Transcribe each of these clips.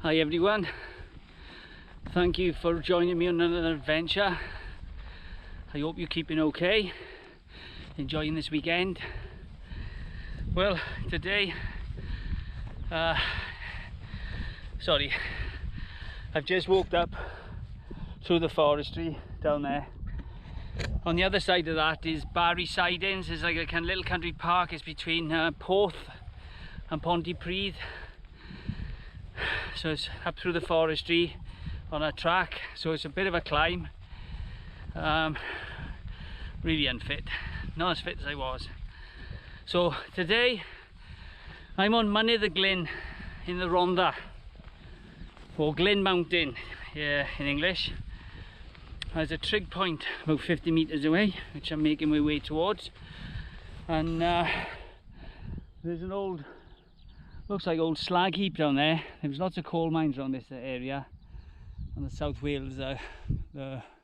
Hi everyone, thank you for joining me on another adventure. I hope you're keeping okay, enjoying this weekend. Well, today, I've just walked up through the forestry down there. On the other side of that is Barry Sidings. It's like a little country park. It's between Porth and Pontypridd. So it's up through the forestry on a track, so it's a bit of a climb. Really unfit, not as fit as I was. So today I'm on Mynydd Glyn in the Rhondda, or Glyn Mountain in English. There's a trig point about 50 metres away, which I'm making my way towards, and there's an old, looks like old slag heap down there. There was lots of coal mines around this area on the South Wales the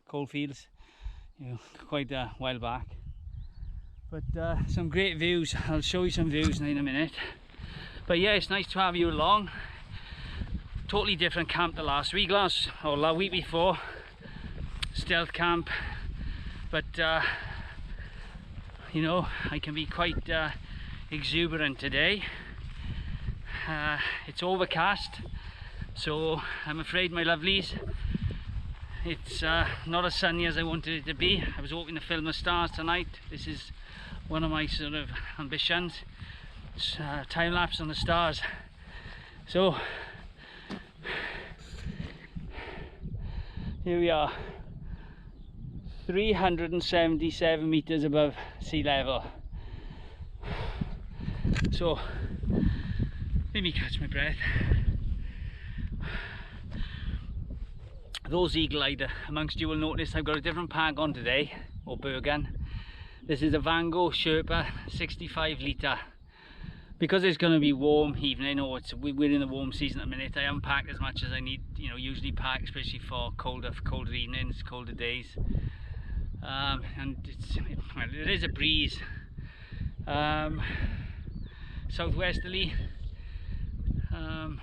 coalfields, quite a while back. But some great views. I'll show you some views in a minute. But yeah, it's nice to have you along. Totally different camp to last week, or week before. Stealth camp, but I can be quite exuberant today. It's overcast, so I'm afraid, my lovelies, it's not as sunny as I wanted it to be. I was hoping to film the stars tonight. This is one of my sort of ambitions. It's time lapse on the stars. So here we are, 377 meters above sea level. So let me catch my breath. Those eagle-eyed amongst you will notice I've got a different pack on today, or Bergen. This is a Vango Sherpa 65 litre. Because it's going to be warm evening, or we're in the warm season at the minute, I haven't packed as much as I need, usually pack, especially for colder evenings, colder days. And it is a breeze, southwesterly.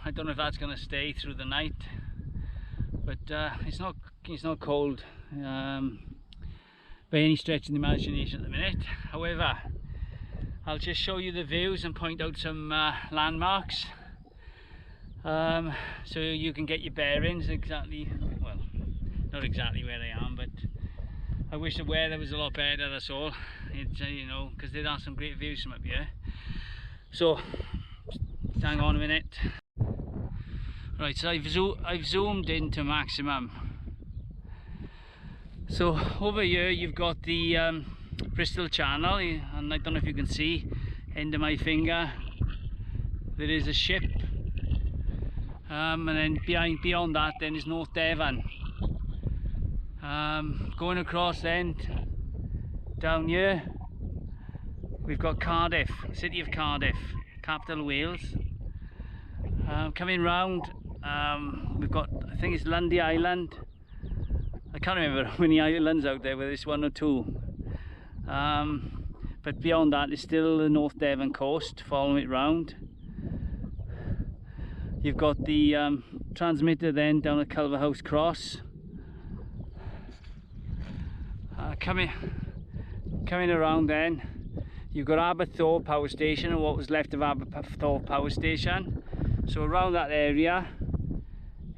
I don't know if that's going to stay through the night, but it's not cold by any stretch of the imagination at the minute. However, I'll just show you the views and point out some landmarks, so you can get your bearings exactly. Well, not exactly where I am, but I wish the weather was a lot better, that's all. It's because there are some great views from up here. So hang on a minute. Right, so I've zoomed into maximum. So over here you've got the Bristol Channel, and I don't know if you can see, end of my finger there is a ship, and then beyond that then is North Devon. Going across then down here we've got Cardiff, city of Cardiff, capital of Wales. Coming round, we've got, I think it's Lundy Island. I can't remember how many islands out there, whether it's one or two. But beyond that is still the North Devon coast, following it round. You've got the transmitter then down at Culverhouse Cross. Coming around then, you've got Aberthaw Power Station, and what was left of Aberthaw Power Station. So around that area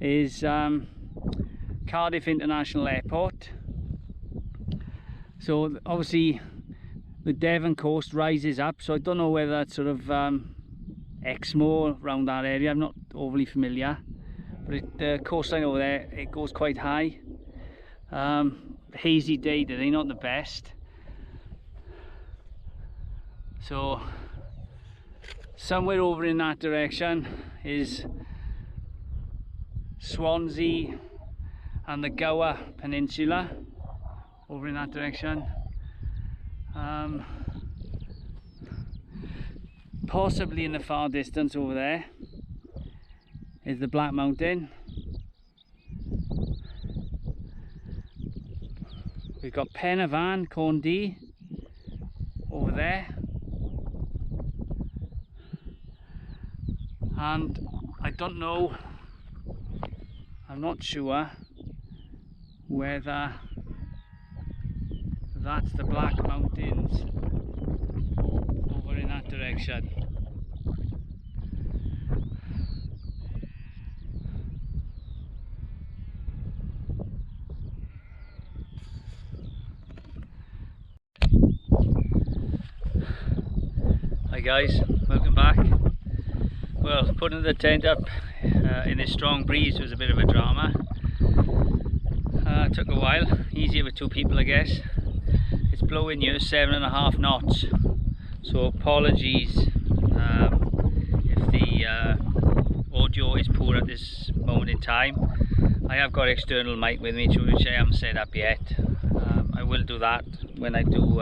is Cardiff International Airport. So obviously the Devon coast rises up, so I don't know whether that's sort of Exmoor around that area. I'm not overly familiar, but the coastline over there, it goes quite high. Hazy day today, not the best. So somewhere over in that direction is Swansea and the Gower Peninsula, over in that direction. Possibly in the far distance over there is the Black Mountain. We've got Pen y Fan, Corndy over there, and I don't know I'm not sure whether that's the Black Mountains over in that direction. Hi guys, welcome back. Well, putting the tent up in this strong breeze was a bit of a drama. Took a while, easier with two people I guess. It's blowing here 7.5 knots, so apologies if the audio is poor at this moment in time. I have got external mic with me which I haven't set up yet. I will do that when I do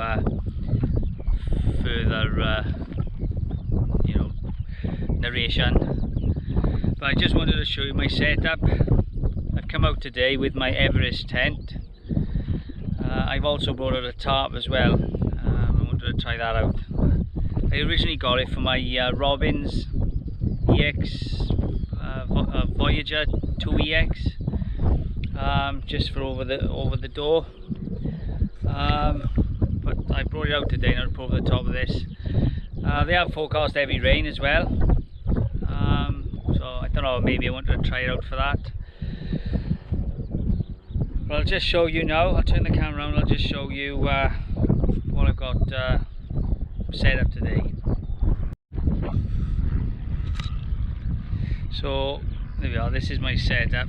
further narration, but I just wanted to show you my setup. I've come out today with my Everest tent. I've also brought out a tarp as well. I wanted to try that out. I originally got it for my Robbins EX Voyager 2EX, just for over the door, but I brought it out today and I'll put over the top of this. They have forecast heavy rain as well, so I don't know, maybe I wanted to try it out for that. But I'll just show you now. I'll turn the camera around and I'll just show you what I've got set up today. So there we are, this is my setup.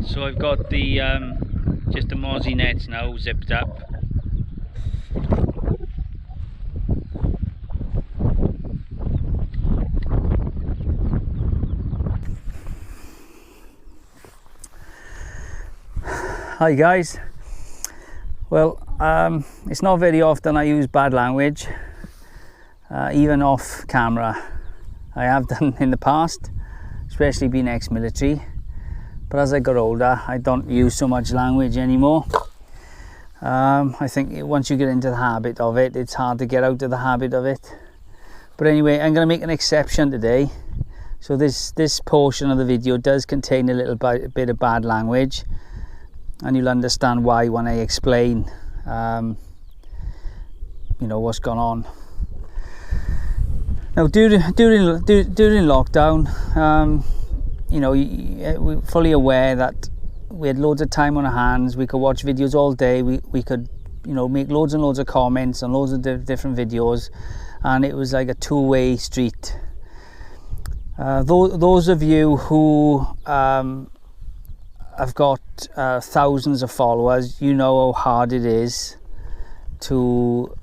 So I've got the just the mozzie nets now zipped up. Hi guys. Well, it's not very often I use bad language, even off camera. I have done in the past, especially being ex-military. But as I got older, I don't use so much language anymore. I think once you get into the habit of it, it's hard to get out of the habit of it. But anyway, I'm going to make an exception today. So this portion of the video does contain a little bit of bad language, and you'll understand why when I explain, what's gone on. Now, during lockdown, we're fully aware that we had loads of time on our hands. We could watch videos all day. We could, make loads and loads of comments on loads of different videos, and it was like a two-way street. Those of you who I've got thousands of followers, you know how hard it is to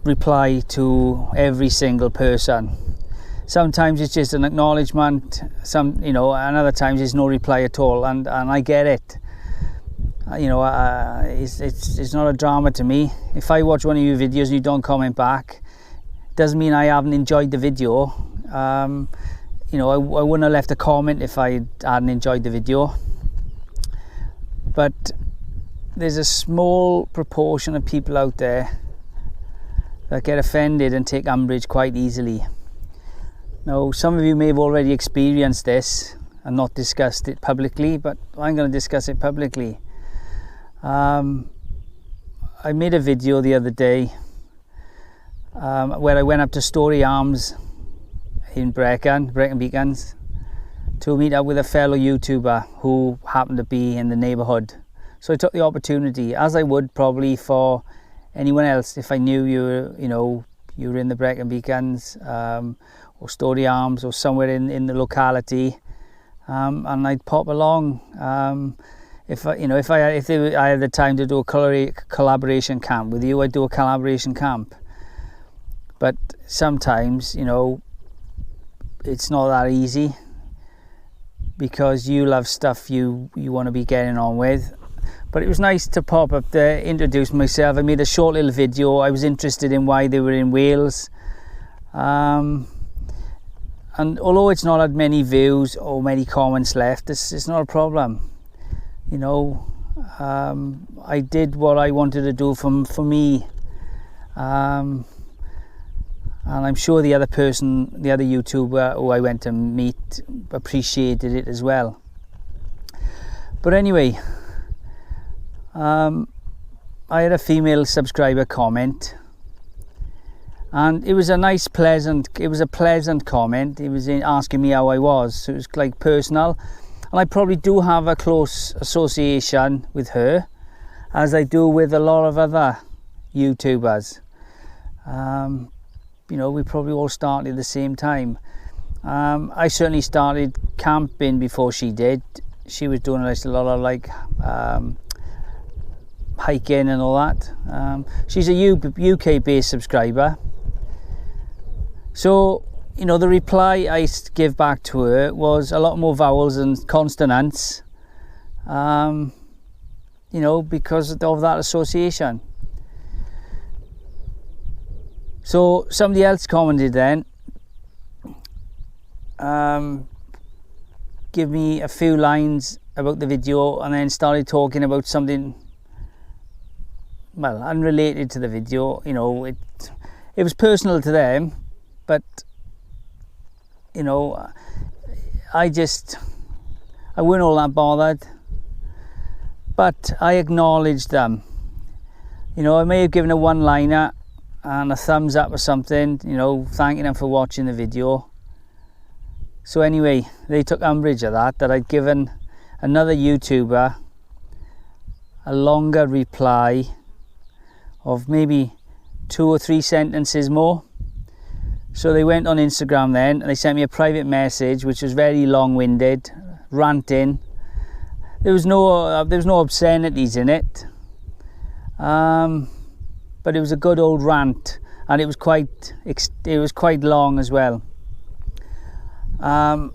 reply to every single person. Sometimes it's just an acknowledgement, and other times there's no reply at all, and I get it. It's not a drama to me. If I watch one of your videos and you don't comment back, doesn't mean I haven't enjoyed the video. I wouldn't have left a comment if I hadn't enjoyed the video. But there's a small proportion of people out there that get offended and take umbrage quite easily. Now, some of you may have already experienced this and not discussed it publicly, but I'm going to discuss it publicly. I made a video the other day where I went up to Story Arms in Brecon Beacons to meet up with a fellow YouTuber who happened to be in the neighbourhood. So I took the opportunity, as I would probably for anyone else, if I knew you were in the Brecon Beacons or Story Arms or somewhere in the locality, and I'd pop along. If I had the time to do a collaboration camp with you, I'd do a collaboration camp. But sometimes, it's not that easy, because you love stuff you want to be getting on with. But it was nice to pop up there, introduce myself. I made a short little video. I was interested in why they were in Wales. And although it's not had many views or many comments left, it's not a problem. I did what I wanted to do for me. and I'm sure the other YouTuber who I went to meet appreciated it as well. But anyway, I had a female subscriber comment, and it was a pleasant comment. It was asking me how I was, so it was like personal, and I probably do have a close association with her, as I do with a lot of other YouTubers. You know, we probably all started at the same time. I certainly started camping before she did. She was doing a lot of like hiking and all that. She's a UK based subscriber, so you know, the reply I give back to her was a lot more vowels and consonants, you know, because of that association. So somebody else commented then, give me a few lines about the video, and then started talking about something, well, unrelated to the video. You know, it was personal to them, but you know, I weren't all that bothered. But I acknowledged them. You know, I may have given a one-liner and a thumbs up or something, you know, thanking them for watching the video. So anyway, they took umbrage at that I'd given another YouTuber a longer reply of maybe 2 or 3 sentences more. So they went on Instagram then, and they sent me a private message which was very long-winded, ranting. There was no obscenities in it, but it was a good old rant, and it was quite long as well. And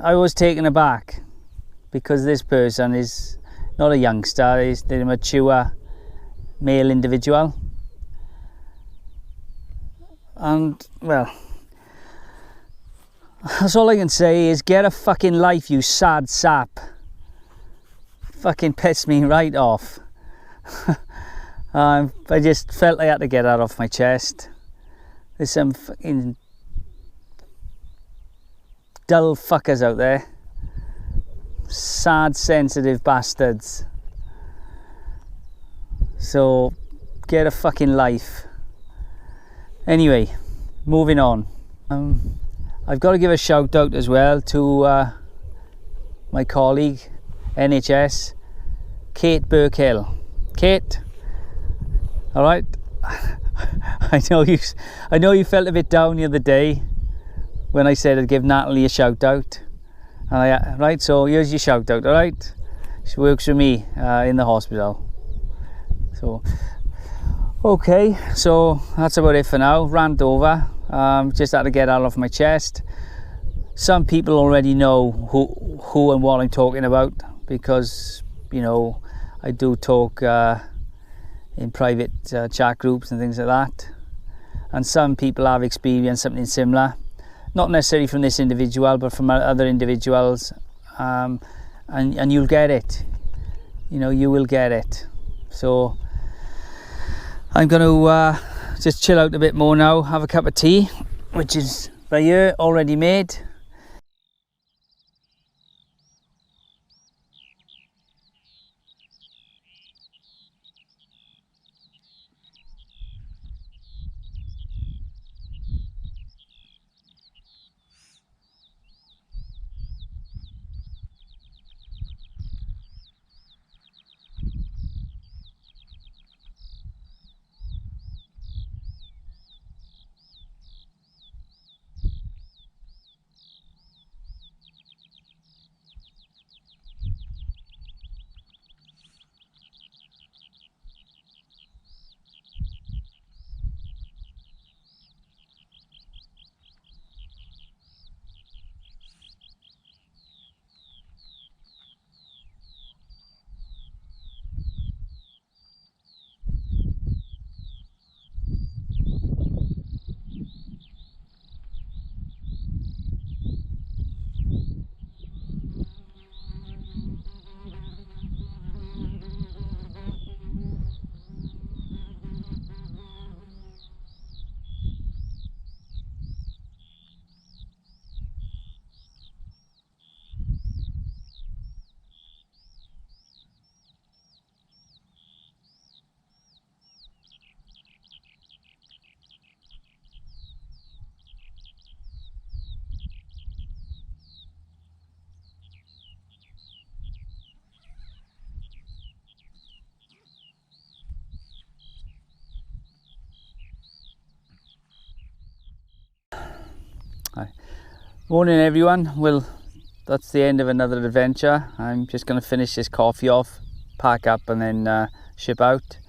I was taken aback, because this person is not a youngster, they're a mature male individual. And well, that's all I can say is get a fucking life, you sad sap. Fucking pissed me right off. I just felt I had to get that off my chest. There's some fucking dull fuckers out there. Sad, sensitive bastards. So, get a fucking life. Anyway, moving on. I've got to give a shout out as well to my colleague, NHS, Kate Burkill. Kate, all right. I know you felt a bit down the other day when I said I'd give Natalie a shout out, and right. So here's your shout out. All right. She works with me in the hospital. So okay, so that's about it for now. Rant over. Just had to get that off my chest. Some people already know who and what I'm talking about, because you know, I do talk in private chat groups and things like that, and some people have experienced something similar, not necessarily from this individual but from other individuals, and you'll get it, you know, you will get it. So I'm going to just chill out a bit more now, have a cup of tea, which is right here, already made. Hi. Morning everyone. Well, that's the end of another adventure. I'm just going to finish this coffee off, pack up and then ship out.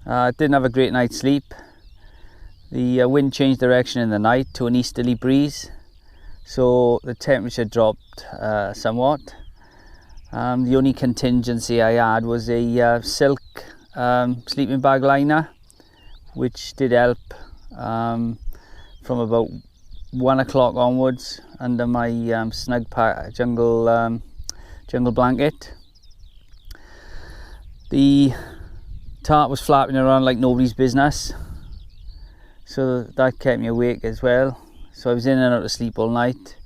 Didn't have a great night's sleep. The wind changed direction in the night to an easterly breeze, so the temperature dropped somewhat. The only contingency I had was a silk sleeping bag liner, which did help from about 1 o'clock onwards under my snug jungle blanket. The tarp was flapping around like nobody's business, so that kept me awake as well. So I was in and out of sleep all night.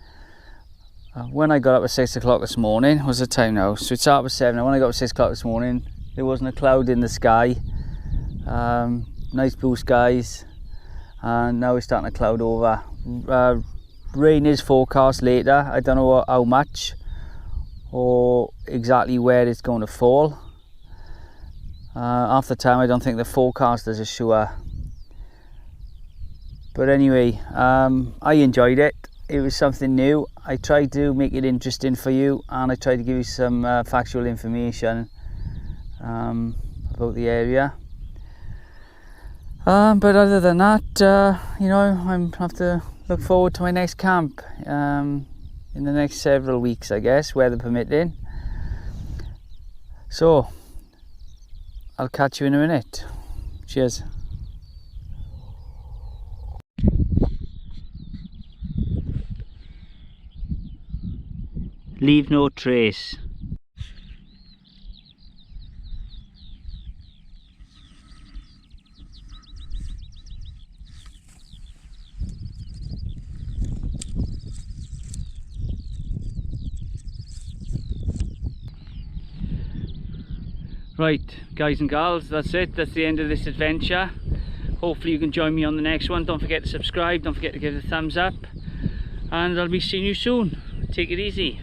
When I got up at 6 o'clock this morning, what's the time now? So it's up at 7. When I got up at 6 o'clock this morning, there wasn't a cloud in the sky. Nice blue skies, and now it's starting to cloud over. Rain is forecast later. I don't know how much or exactly where it's going to fall. Half the time I don't think the forecasters are sure. But anyway, I enjoyed it. It was something new. I tried to make it interesting for you, and I tried to give you some factual information about the area. But other than that, you know, I have to look forward to my next camp in the next several weeks, I guess, weather permitting. So I'll catch you in a minute. Cheers. Leave no trace. Right, guys and gals, that's it. That's the end of this adventure. Hopefully you can join me on the next one. Don't forget to subscribe, don't forget to give it a thumbs up, and I'll be seeing you soon. Take it easy.